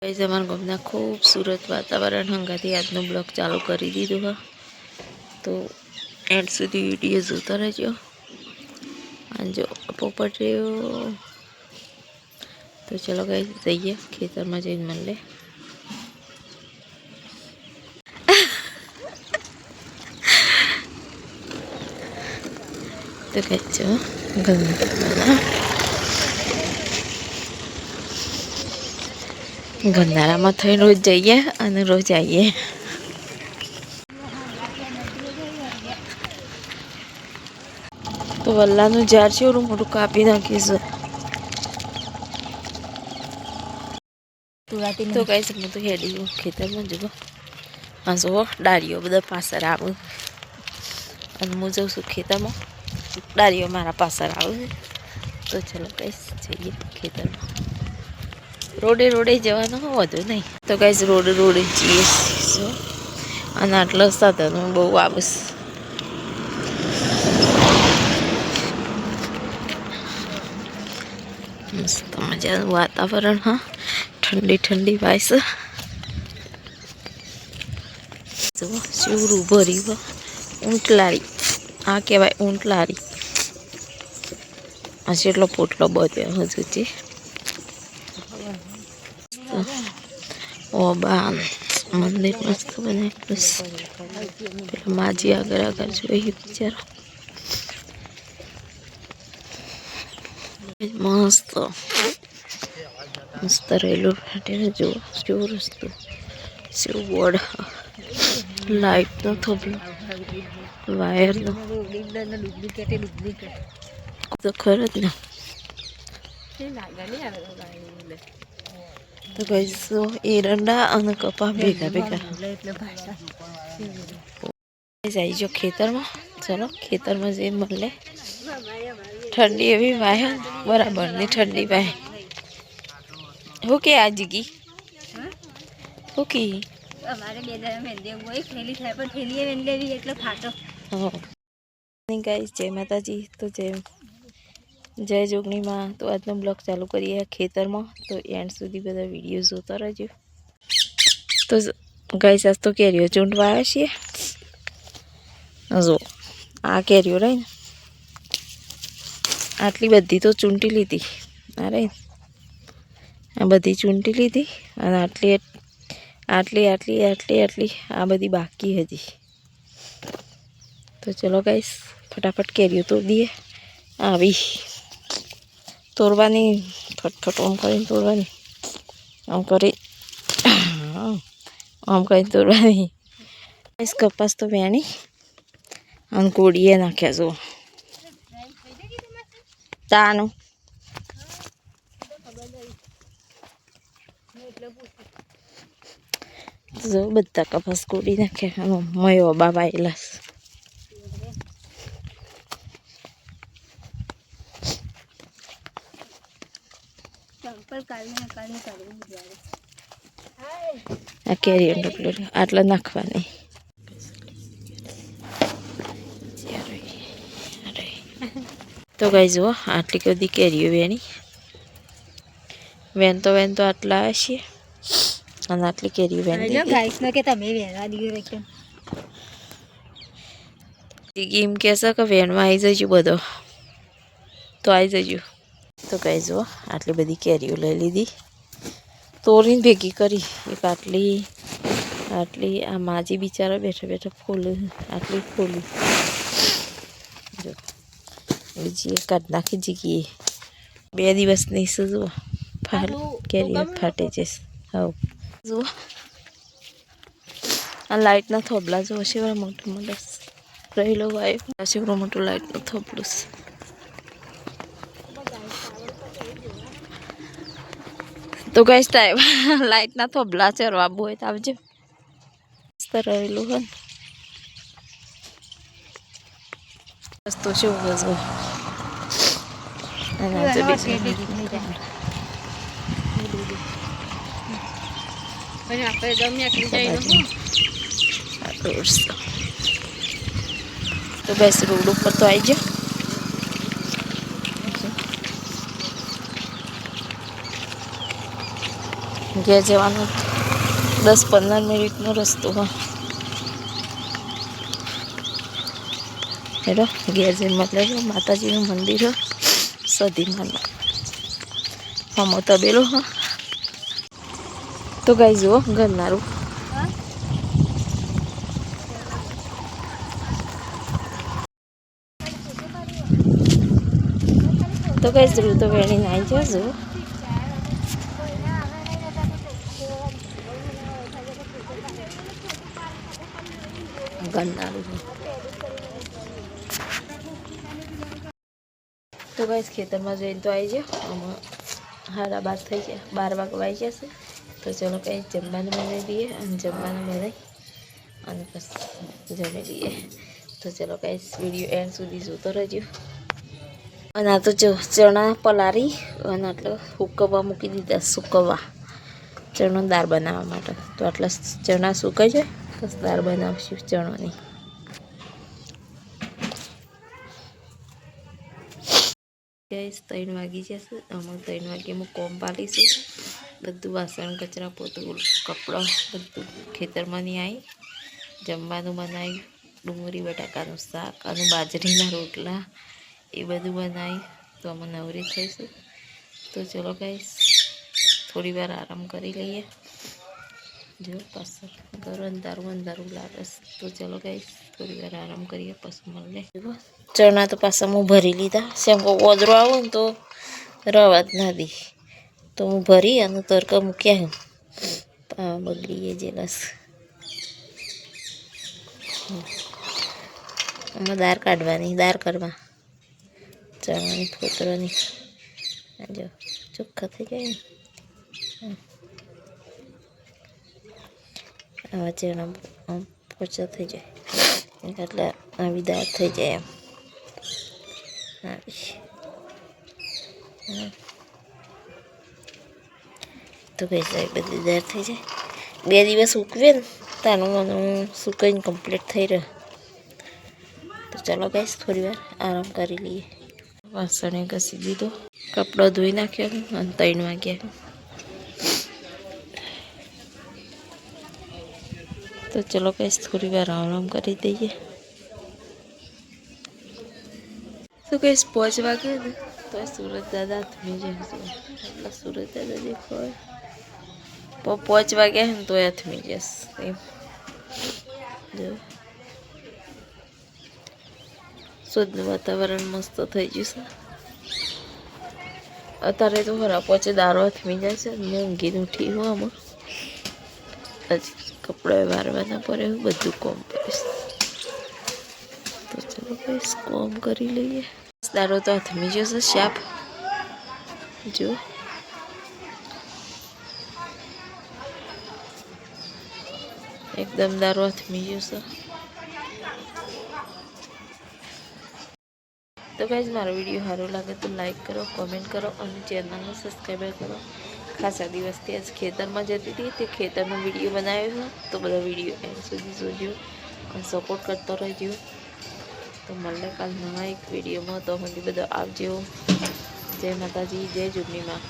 Guys हमारे गामना खूबसूरत वातावरण हंगाथी आजनो ब्लॉग चालू कर दीधो है। तो एंड सुधी विडियो जोता रहो। जो पोपट रह्यो। तो चलो गाइस जाइए खेतर में जईने मळीए। तो गाइस जो गंधारा में थई रोज जाइए और रोज आइए। तो वल्लानु झाड़ छे मोटू कापी नाखीशु। तो गाइस मैं तो हेडी हूँ खेतर में जो हाँ जो डारियो बदा पासर आवे और मैं जाऊँ छू खेतर में डारियो मारा पासर आवे। तो चलो गाइस जाइए खेतर में। रोडे रोडे जवानो वधु नहीं। तो गाइस रोडे रोडे जीए छे आटला साधनो बहु आवे छे। मस्त मजा वातावरण हाँ ठंडी ठंडी वायस जो शिवरू भरी हो ऊंटलारी आ कहवाय ऊंटलारी आ जेटलो पोटलो बधे हजू ओ बा मंदिर मस्त बने पे माजी आगर आगर जो बिचारा मस्त मस्त रेलू जो जो रस्तो शिव बोर्ड लाइट नो थोबलो वायर नो तो खरज ना। तो गाइस एरंडा और कपा भेगा भेगा जाई जो खेतर में। चलो खेतर में जईने मळीए। ठंडी एवी वाहे बराबर नी ठंडी वाहे हो के आज की हो की અમારે બે દાડા મેંદે હોય થેલી થાય પણ થેલીએ મેંદે બી એટલો ફાટો હા नहीं गाइस जय माता जी। तो जय जोगनी माँ। तो आज ब्लॉग चालू करिए खेतर में। तो एंड सुधी बधा विडियो जोता रहो। तो गाइस आज तो केरीओ चूंटवा आव्या छीए। जो आ केरीओ रही ने आटली बधी तो चूंटी लीधी अरे आ बधी चूंटी लीधी और आटली आटली आटली आटली आटली आ बधी बाकी हजी। तो चलो गाइस फटाफट केरीओ तोड़ दिए। आवी तोड़वानी फटफट ओम करीने तोड़वानी आम करी आम करीने तोड़वानी। इस कपास तो वेणी और कोड़ीए नाख्या जो तानु जो बधा कपास कोड़ी नाख्या मयो बाबा एलास आ केरी डबलो आटला नाखवानी। तो गाइस जो आटली बधी केरीओ वेणी वेन तो आटला हशे और आटली केरीओ वेणी गाइस ने के तमे वेणवा दीयो एकदम गेम कैसा का वेन में आई जजू बधो तो आई जजू। तो गाइस जो आटली बधी केरीओ लई लीधी तोड़ीने भेगी करी एक आटली आटली आ माजी बिचारा बैठा बैठा फोली आटली फोली जो बीजी काढ नाखी जीगी बे दिवस नहीं जो फाल केरीओ फाटे जैसे हाँ जो आ लाइट ना थोबला जो शिवरा मोटो मोटो रहेलो वायो शिवरा मोटो लाइट ना थोबलो तो गाइस टाइम लाइट ना थोबला चरवा बोय त आवजो मस्त रहेलो हन तो शिव गजो अनाचे बेटे पण आपे जम एकली जाई नो तो गाइस रोड ऊपर तो आई जा ઘેર જવાનો 10-15 મિનિટનો રસ્તો હા. હેડો ઘેર જઈને મળે માતાજીનું મંદિર સધીમાનું હમો તબેલો હા. તો ગાઈ જુઓ ઘરનારું તો ગાઈ જરૂર તો વેણી નાઈ જજો ઘરનારું. તો ગાઈસ ખેતરમાં જઈને તો આવી જાઓ. આમાં 12:30 થઈ ગયા, 12 વાગવા આવી જશે. તો ચલો કંઈ જમવાનું બનાવી દઈએ અને જમવાનું બનાવી અને પછી જમી લઈએ. તો ચલો ગાઈસ વિડીયો એન્ડ સુધી જોતો રહેજો. અને આ તો જો ચણા પલારી અને આટલો સુકવવા મૂકી દીધા. સુકવવા ચણો દાળ બનાવવા માટે. તો આટલા ચણા સુકાઈ જાય બસ દાળ બનાવશું ચણોની. ગાઈસ 3 વાગી જશે. અમે 3 વાગ્યામાં કોમ પાલીશું. બધું વાસણ કચરા પોતું કપડાં બધું ખેતરમાં નહીં આવી. જમવાનું બનાવ્યું ડુંગળી બટાકાનું શાક અને બાજરીના રોટલા એ બધું બનાવી. તો અમે નવરી થઈશું. તો ચલો ગાઈસ થોડી વાર આરામ કરી લઈએ. જો પાછળ ઘર અંધારું લાગે. તો ચલો ગાઈસ થોડી વાર આરામ કરીએ પછી મળીએ. ચણા તો પાછા હું ભરી લીધા. સેમ કો ઓદરો આવો ને તો રવા જ ના દી. તો હું ભરી અને તડકા મૂક્યા. બગડીએ જેલસ આમાં દાળ કાઢવાની. દાળ કરવા ચણાની ફોતરાની જો ચોખ્ખા થઈ જાય ને આવા ચણા પોચા થઈ જાય એટલે આવી દાળ થઈ જાય એમ આવી. તો કઈ બધી દાળ થઈ જાય. 2 દિવસ ઉકવે ને તાનું મને સુકાઈને કમ્પ્લીટ થઈ રહ્યો. તો ચાલો ગાઈસ થોડી વાર આરામ કરી લઈએ. વાસણે ઘસી દીધો, કપડો ધોઈ નાખ્યો અને 3 વાગ્યા. તો ચલો ગાઈસ થોડી વાર આરામ કરી દઈએ. તો ગાઈસ 5 વાગે ને તો સુરત દાદા થમી જશે. એટલે સુરત દાદા દેખાય 5 વાગ્યા ને તો થમી જશે એમ. જો શુદ્ધ વાતાવરણ મસ્ત થઈ ગયું છે. અત્યારે તો ખરા પછી દારો થમી જાય છે. હું ઊંઘીને ઉઠી હું આમાં હજી કપડાં વારવાના પડે બધું કોમ કરીશ. તો ચલો ગાઈસ કોમ કરી લઈએ. દારો તો થમી જશે શાપ જો એકદમ દારો થમી જશે. તો ગાઈસ મારો વિડીયો સારો લાગે તો લાઈક કરો, કોમેન્ટ કરો અને ચેનલને સબસ્ક્રાઈબ કરો. ખાસા દિવસથી આજ ખેતરમાં જતી હતી તે ખેતરનો વિડીયો બનાવ્યો છે. તો બધા વિડીયો એન્ડ સુધી જોજો અને સપોર્ટ કરતો રહેજો. તો મળે કાલ નવા એક વિડીયોમાં. તો હજી બધા આવજો. જય માતાજી, જય જોગણીમાં.